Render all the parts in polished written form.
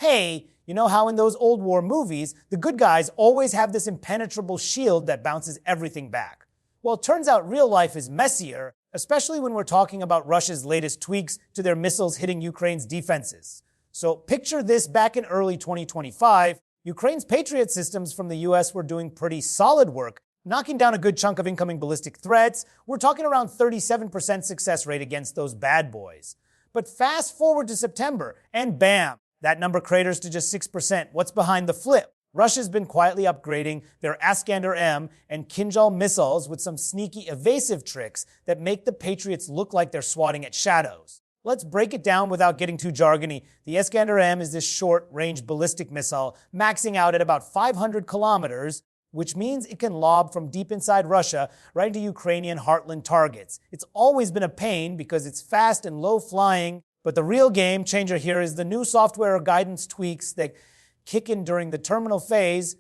hey, you know how in those old war movies, the good guys always have this impenetrable shield that bounces everything back? Well, it turns out real life is messier, especially when we're talking about Russia's latest tweaks to their missiles hitting Ukraine's defenses. So picture this back in early 2025, Ukraine's Patriot systems from the US were doing pretty solid work, knocking down a good chunk of incoming ballistic threats. We're talking around 37% success rate against those bad boys. But fast forward to September, and bam, that number craters to just 6%. What's behind the flip? Russia's been quietly upgrading their Iskander M and Kinzhal missiles with some sneaky evasive tricks that make the Patriots look like they're swatting at shadows. Let's break it down without getting too jargony. The Iskander M is this short-range ballistic missile, maxing out at about 500 kilometers, which means it can lob from deep inside Russia right into Ukrainian heartland targets. It's always been a pain because it's fast and low-flying, but the real game changer here is the new software or guidance tweaks that kick in during the terminal phase,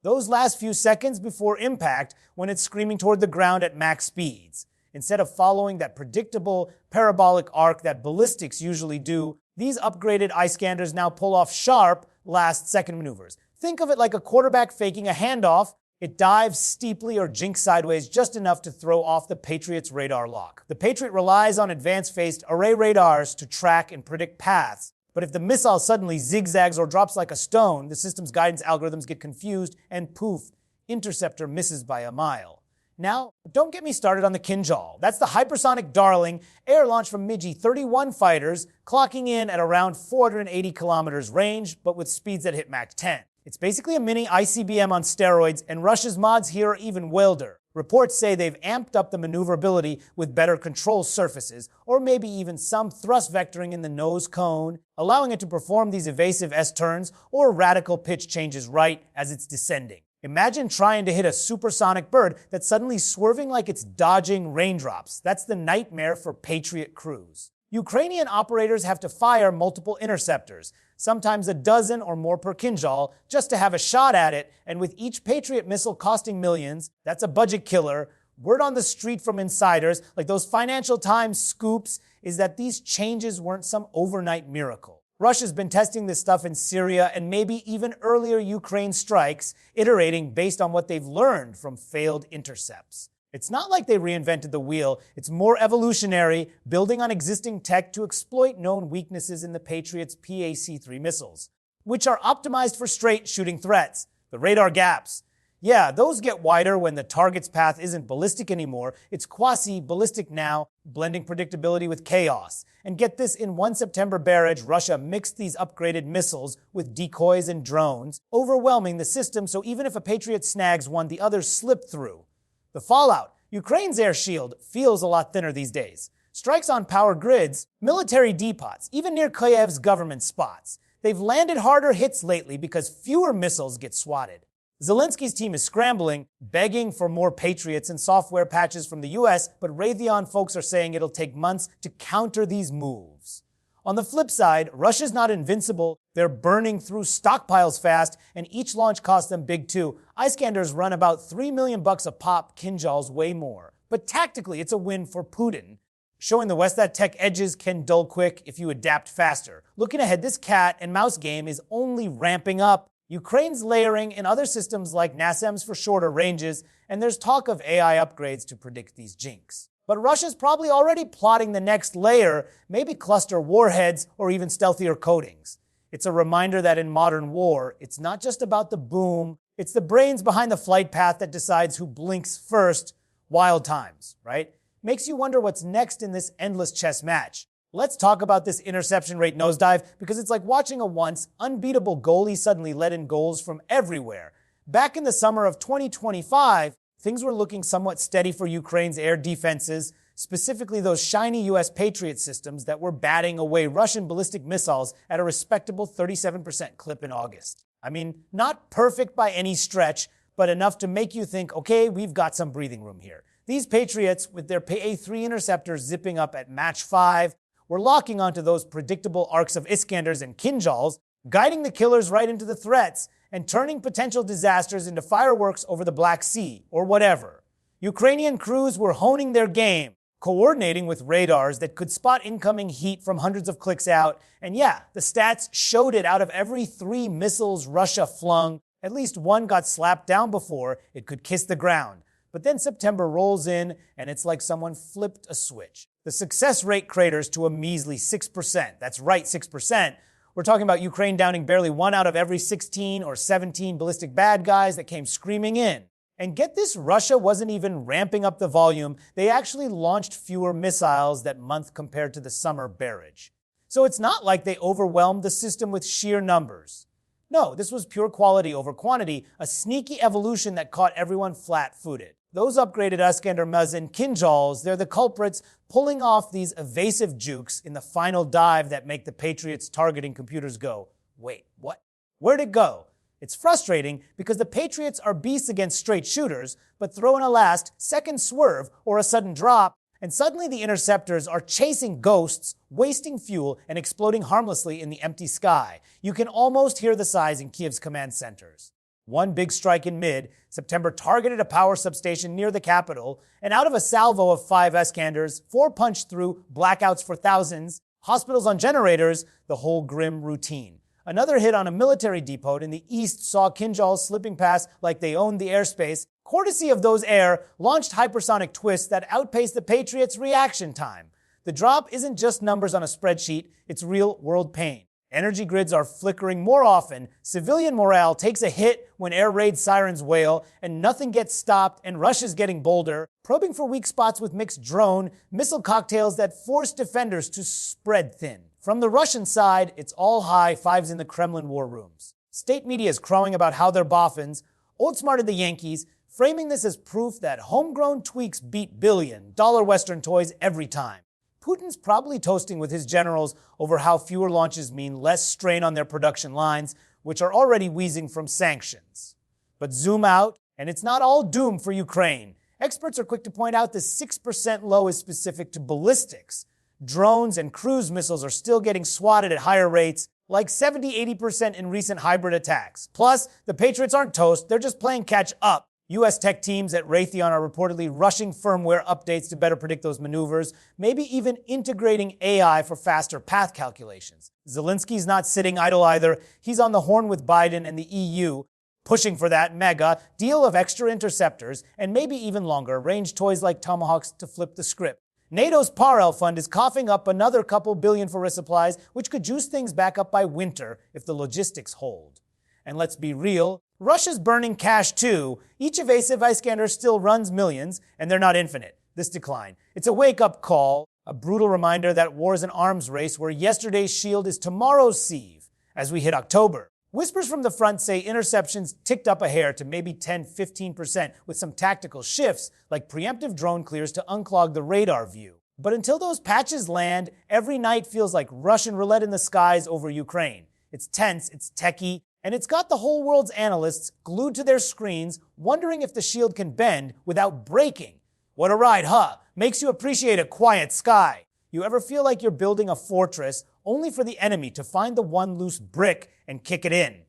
those last few seconds before impact when it's screaming toward the ground at max speeds. Instead of following that predictable parabolic arc that ballistics usually do, these upgraded Iskanders now pull off sharp last-second maneuvers. Think of it like a quarterback faking a handoff. It dives steeply or jinks sideways just enough to throw off the Patriot's radar lock. The Patriot relies on advanced phased array radars to track and predict paths. But if the missile suddenly zigzags or drops like a stone, the system's guidance algorithms get confused and poof, interceptor misses by a mile. Now, don't get me started on the Kinzhal. That's the hypersonic darling, air-launched from MiG-31 fighters, clocking in at around 480 kilometers range, but with speeds that hit Mach 10. It's basically a mini ICBM on steroids, and Russia's mods here are even wilder. Reports say they've amped up the maneuverability with better control surfaces, or maybe even some thrust vectoring in the nose cone, allowing it to perform these evasive S-turns or radical pitch changes right as it's descending. Imagine trying to hit a supersonic bird that's suddenly swerving like it's dodging raindrops. That's the nightmare for Patriot crews. Ukrainian operators have to fire multiple interceptors, sometimes a dozen or more per Kinzhal, just to have a shot at it, and with each Patriot missile costing millions, that's a budget killer. Word on the street from insiders, like those Financial Times scoops, is that these changes weren't some overnight miracle. Russia's been testing this stuff in Syria and maybe even earlier Ukraine strikes, iterating based on what they've learned from failed intercepts. It's not like they reinvented the wheel. It's more evolutionary, building on existing tech to exploit known weaknesses in the Patriot's PAC-3 missiles, which are optimized for straight-shooting threats. The radar gaps. Yeah, those get wider when the target's path isn't ballistic anymore. It's quasi-ballistic now, blending predictability with chaos. And get this, in one September barrage, Russia mixed these upgraded missiles with decoys and drones, overwhelming the system so even if a Patriot snags one, the others slip through. The fallout. Ukraine's air shield feels a lot thinner these days. Strikes on power grids, military depots, even near Kyiv's government spots. They've landed harder hits lately because fewer missiles get swatted. Zelensky's team is scrambling, begging for more Patriots and software patches from the US, but Raytheon folks are saying it'll take months to counter these moves. On the flip side, Russia's not invincible. They're burning through stockpiles fast, and each launch costs them big too. Iskanders run about $3 million a pop, Kinzhal's way more. But tactically, it's a win for Putin, showing the West that tech edges can dull quick if you adapt faster. Looking ahead, this cat and mouse game is only ramping up. Ukraine's layering in other systems like NASAMS for shorter ranges, and there's talk of AI upgrades to predict these jinks. But Russia's probably already plotting the next layer, maybe cluster warheads or even stealthier coatings. It's a reminder that in modern war, it's not just about the boom, it's the brains behind the flight path that decides who blinks first. Wild times, right? Makes you wonder what's next in this endless chess match. Let's talk about this interception rate nosedive because it's like watching a once unbeatable goalie suddenly let in goals from everywhere. Back in the summer of 2025, things were looking somewhat steady for Ukraine's air defenses, specifically those shiny US Patriot systems that were batting away Russian ballistic missiles at a respectable 37% clip in August. I mean, not perfect by any stretch, but enough to make you think, okay, we've got some breathing room here. These Patriots, with their PA-3 interceptors zipping up at Mach 5, were locking onto those predictable arcs of Iskanders and Kinzhals, guiding the killers right into the threats, and turning potential disasters into fireworks over the Black Sea, or whatever. Ukrainian crews were honing their game, coordinating with radars that could spot incoming heat from hundreds of clicks out. And yeah, the stats showed it. Out of every 3 missiles Russia flung, at least 1 got slapped down before it could kiss the ground. But then September rolls in, and it's like someone flipped a switch. The success rate craters to a measly 6%. That's right, 6%. We're talking about Ukraine downing barely 1 out of every 16 or 17 ballistic bad guys that came screaming in. And get this, Russia wasn't even ramping up the volume. They actually launched fewer missiles that month compared to the summer barrage. So it's not like they overwhelmed the system with sheer numbers. No, this was pure quality over quantity, a sneaky evolution that caught everyone flat-footed. Those upgraded Iskander and Kinzhals, they're the culprits pulling off these evasive jukes in the final dive that make the Patriots' targeting computers go, wait, what? Where'd it go? It's frustrating because the Patriots are beasts against straight shooters, but throw in a last-second swerve or a sudden drop, and suddenly the interceptors are chasing ghosts, wasting fuel, and exploding harmlessly in the empty sky. You can almost hear the sighs in Kiev's command centers. One big strike in mid-September targeted a power substation near the capital, and out of a salvo of 5 Iskanders, 4 punched through blackouts for thousands, hospitals on generators, the whole grim routine. Another hit on a military depot in the east saw Kinzhal slipping past like they owned the airspace, courtesy of those air launched hypersonic twists that outpaced the Patriots' reaction time. The drop isn't just numbers on a spreadsheet, it's real-world pain. Energy grids are flickering more often, civilian morale takes a hit when air raid sirens wail, and nothing gets stopped, and Russia's getting bolder, probing for weak spots with mixed drone, missile cocktails that force defenders to spread thin. From the Russian side, it's all high fives in the Kremlin war rooms. State media is crowing about how they're boffins, outsmarted the Yankees, framing this as proof that homegrown tweaks beat billion-dollar Western toys every time. Putin's probably toasting with his generals over how fewer launches mean less strain on their production lines, which are already wheezing from sanctions. But zoom out, and it's not all doom for Ukraine. Experts are quick to point out the 6% low is specific to ballistics. Drones and cruise missiles are still getting swatted at higher rates, like 70-80% in recent hybrid attacks. Plus, the Patriots aren't toast, they're just playing catch up. U.S. tech teams at Raytheon are reportedly rushing firmware updates to better predict those maneuvers, maybe even integrating AI for faster path calculations. Zelensky's not sitting idle either. He's on the horn with Biden and the EU, pushing for that mega deal of extra interceptors and maybe even longer-range toys like Tomahawks to flip the script. NATO's Parel fund is coughing up another couple billion for resupplies, which could juice things back up by winter if the logistics hold. And let's be real, Russia's burning cash too. Each evasive Iskander still runs millions, and they're not infinite. This decline. It's a wake-up call, a brutal reminder that war is an arms race where yesterday's shield is tomorrow's sieve as we hit October. Whispers from the front say interceptions ticked up a hair to maybe 10-15% with some tactical shifts like preemptive drone clears to unclog the radar view. But until those patches land, every night feels like Russian roulette in the skies over Ukraine. It's tense, it's techie, and it's got the whole world's analysts glued to their screens, wondering if the shield can bend without breaking. What a ride, huh? Makes you appreciate a quiet sky. You ever feel like you're building a fortress only for the enemy to find the one loose brick and kick it in?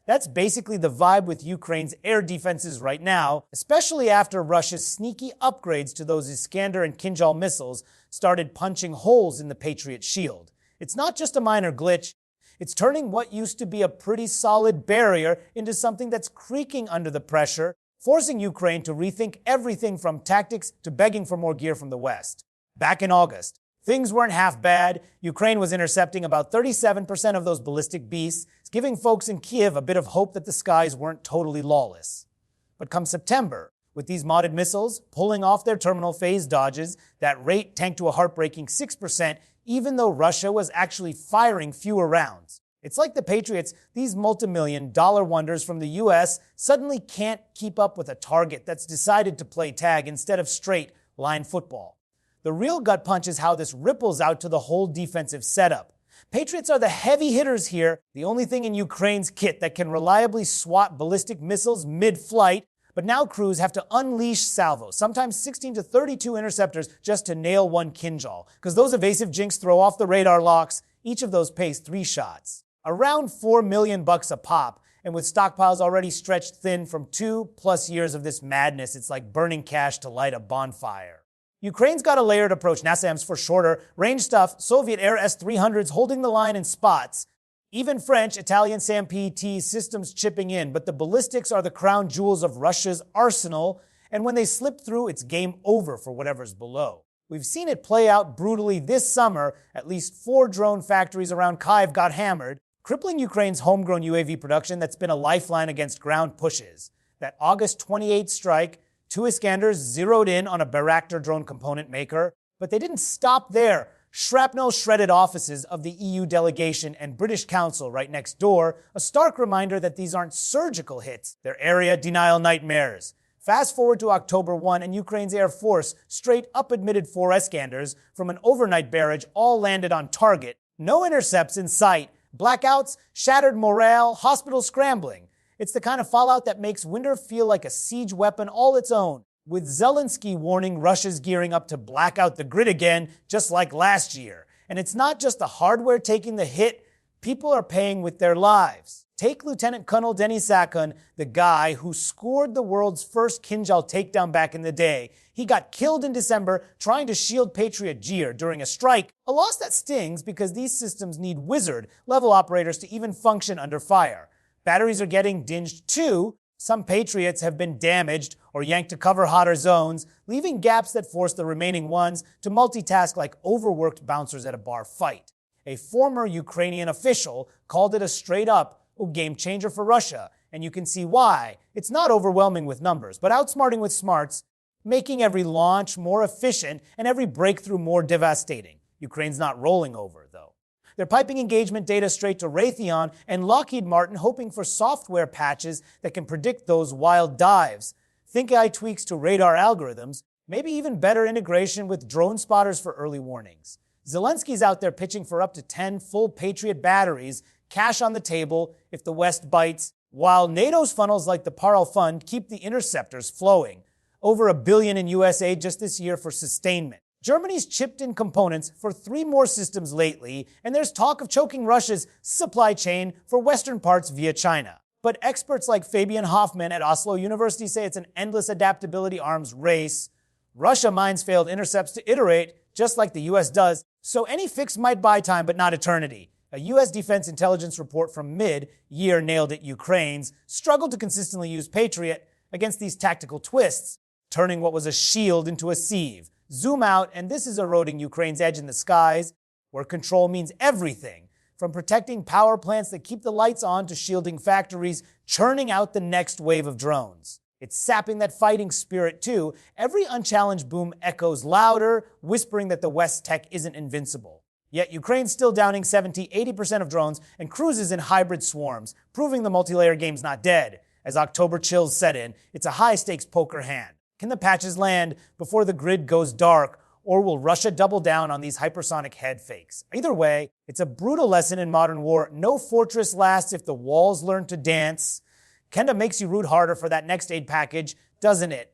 That's basically the vibe with Ukraine's air defenses right now, especially after Russia's sneaky upgrades to those Iskander and Kinzhal missiles started punching holes in the Patriot shield. It's not just a minor glitch. It's turning what used to be a pretty solid barrier into something that's creaking under the pressure, forcing Ukraine to rethink everything from tactics to begging for more gear from the West. Back in August, things weren't half bad. Ukraine was intercepting about 37% of those ballistic beasts, giving folks in Kiev a bit of hope that the skies weren't totally lawless. But come September, with these modded missiles pulling off their terminal phase dodges, that rate tanked to a heartbreaking 6%, even though Russia was actually firing fewer rounds. It's like the Patriots, these multi-million-dollar wonders from the U.S., suddenly can't keep up with a target that's decided to play tag instead of straight line football. The real gut punch is how this ripples out to the whole defensive setup. Patriots are the heavy hitters here, the only thing in Ukraine's kit that can reliably swat ballistic missiles mid-flight, but now crews have to unleash salvos, sometimes 16 to 32 interceptors just to nail one Kinzhal, because those evasive jinks throw off the radar locks. Each of those pays 3 shots. Around $4 million a pop, and with stockpiles already stretched thin from 2+ years of this madness, it's like burning cash to light a bonfire. Ukraine's got a layered approach, NASAMS for shorter, range stuff, Soviet Air S-300s holding the line in spots, even French, Italian SAM-PT systems chipping in, but the ballistics are the crown jewels of Russia's arsenal, and when they slip through, it's game over for whatever's below. We've seen it play out brutally this summer. At least 4 drone factories around Kyiv got hammered, crippling Ukraine's homegrown UAV production that's been a lifeline against ground pushes. That August 28 strike, 2 Iskanders zeroed in on a Bayraktar drone component maker, but they didn't stop there. Shrapnel shredded offices of the EU delegation and British Council right next door, a stark reminder that these aren't surgical hits, they're area denial nightmares. Fast forward to October 1, and Ukraine's Air Force straight up admitted 4 Iskanders from an overnight barrage all landed on target. No intercepts in sight. Blackouts, shattered morale, hospitals scrambling. It's the kind of fallout that makes winter feel like a siege weapon all its own, with Zelenskyy warning Russia's gearing up to black out the grid again, just like last year. And it's not just the hardware taking the hit, people are paying with their lives. Take Lieutenant Colonel Denis Sakun, the guy who scored the world's first Kinzhal takedown back in the day. He got killed in December trying to shield Patriot gear during a strike, a loss that stings because these systems need wizard-level operators to even function under fire. Batteries are getting dinged too. Some Patriots have been damaged or yanked to cover hotter zones, leaving gaps that force the remaining ones to multitask like overworked bouncers at a bar fight. A former Ukrainian official called it a straight-up game changer for Russia, and you can see why. It's not overwhelming with numbers, but outsmarting with smarts, making every launch more efficient and every breakthrough more devastating. Ukraine's not rolling over, though. They're piping engagement data straight to Raytheon and Lockheed Martin, hoping for software patches that can predict those wild dives. Think AI tweaks to radar algorithms, maybe even better integration with drone spotters for early warnings. Zelensky's out there pitching for up to 10 full Patriot batteries, cash on the table if the West bites, while NATO's funnels like the Parl Fund keep the interceptors flowing. Over $1 billion in US aid just this year for sustainment. Germany's chipped in components for 3 more systems lately, and there's talk of choking Russia's supply chain for Western parts via China. But experts like Fabian Hoffman at Oslo University say it's an endless adaptability arms race. Russia mines failed intercepts to iterate, just like the US does, so any fix might buy time but not eternity. A U.S. Defense Intelligence report from mid-year nailed it. Ukraine's struggled to consistently use Patriot against these tactical twists, turning what was a shield into a sieve. Zoom out, and this is eroding Ukraine's edge in the skies, where control means everything, from protecting power plants that keep the lights on to shielding factories, churning out the next wave of drones. It's sapping that fighting spirit, too. Every unchallenged boom echoes louder, whispering that the West's tech isn't invincible. Yet Ukraine's still downing 70-80% of drones and cruises in hybrid swarms, proving the multi-layer game's not dead. As October chills set in, it's a high-stakes poker hand. Can the patches land before the grid goes dark, or will Russia double down on these hypersonic head fakes? Either way, it's a brutal lesson in modern war. No fortress lasts if the walls learn to dance. Kinda makes you root harder for that next aid package, doesn't it?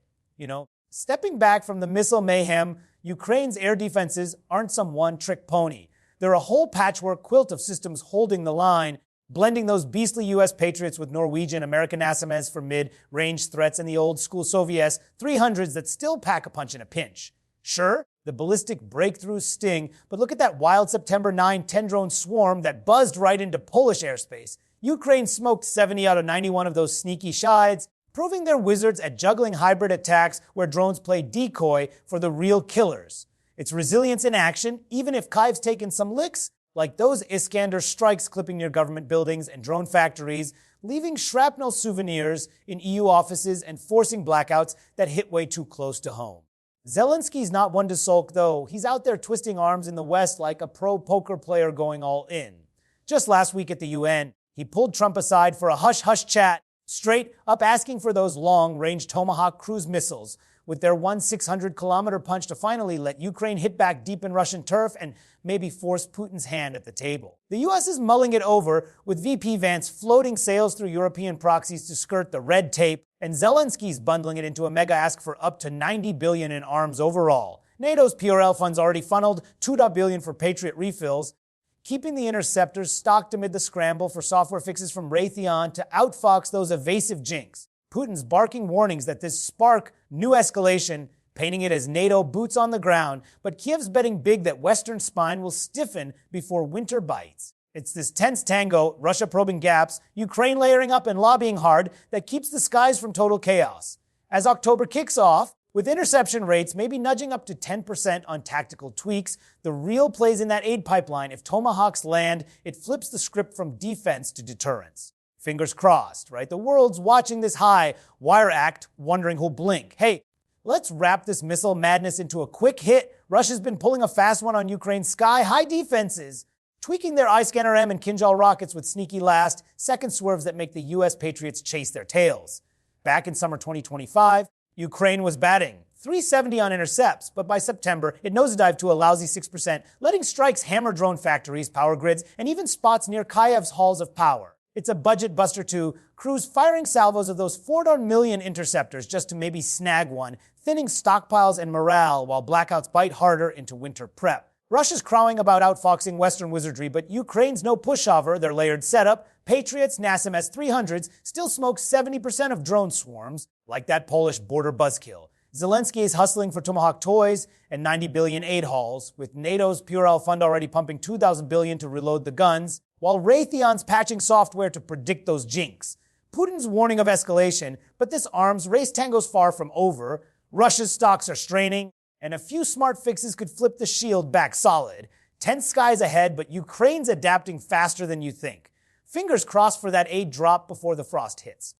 Stepping back from the missile mayhem, Ukraine's air defenses aren't some one-trick pony. They're a whole patchwork quilt of systems holding the line, blending those beastly U.S. Patriots with Norwegian, American NASAMS for mid-range threats and the old-school Soviet S-300s that still pack a punch in a pinch. Sure, the ballistic breakthroughs sting, but look at that wild September 9 10-drone swarm that buzzed right into Polish airspace. Ukraine smoked 70 out of 91 of those sneaky shides, proving they're wizards at juggling hybrid attacks where drones play decoy for the real killers. It's resilience in action, even if Kyiv's taken some licks, like those Iskander strikes clipping near government buildings and drone factories, leaving shrapnel souvenirs in EU offices and forcing blackouts that hit way too close to home. Zelensky's not one to sulk, though. He's out there twisting arms in the West like a pro poker player going all in. Just last week at the UN, he pulled Trump aside for a hush-hush chat, straight up asking for those long-range Tomahawk cruise missiles with their 600-kilometer punch to finally let Ukraine hit back deep in Russian turf and maybe force Putin's hand at the table. The U.S. is mulling it over, with VP Vance floating sails through European proxies to skirt the red tape, and Zelensky's bundling it into a mega ask for up to $90 billion in arms overall. NATO's PRL funds already funneled $2 billion for Patriot refills, keeping the interceptors stocked amid the scramble for software fixes from Raytheon to outfox those evasive jinks. Putin's barking warnings that this spark new escalation painting it as NATO boots on the ground, but Kiev's betting big that Western spine will stiffen before winter bites. It's this tense tango, Russia probing gaps, Ukraine layering up and lobbying hard, that keeps the skies from total chaos. As October kicks off, with interception rates maybe nudging up to 10% on tactical tweaks, the real plays in that aid pipeline. If Tomahawks land, it flips the script from defense to deterrence. Fingers crossed, right? The world's watching this high wire act, wondering who'll blink. Hey, let's wrap this missile madness into a quick hit. Russia's been pulling a fast one on Ukraine's sky-high defenses, tweaking their Iskander M and Kinzhal rockets with sneaky last-second swerves that make the U.S. Patriots chase their tails. Back in summer 2025, Ukraine was batting 370 on intercepts, but by September, it nosedived to a lousy 6%, letting strikes hammer drone factories, power grids, and even spots near Kyiv's halls of power. It's a budget buster too, crews firing salvos of those 4 million interceptors just to maybe snag one, thinning stockpiles and morale while blackouts bite harder into winter prep. Russia's crowing about outfoxing Western wizardry, but Ukraine's no pushover, their layered setup. Patriots, NASAM S-300s still smoke 70% of drone swarms, like that Polish border buzzkill. Zelenskyy is hustling for Tomahawk toys and 90 billion aid hauls, with NATO's Purell fund already pumping 2,000 billion to reload the guns, while Raytheon's patching software to predict those jinks. Putin's warning of escalation, but this arms race tango's far from over. Russia's stocks are straining, and a few smart fixes could flip the shield back solid. Tense skies ahead, but Ukraine's adapting faster than you think. Fingers crossed for that aid drop before the frost hits.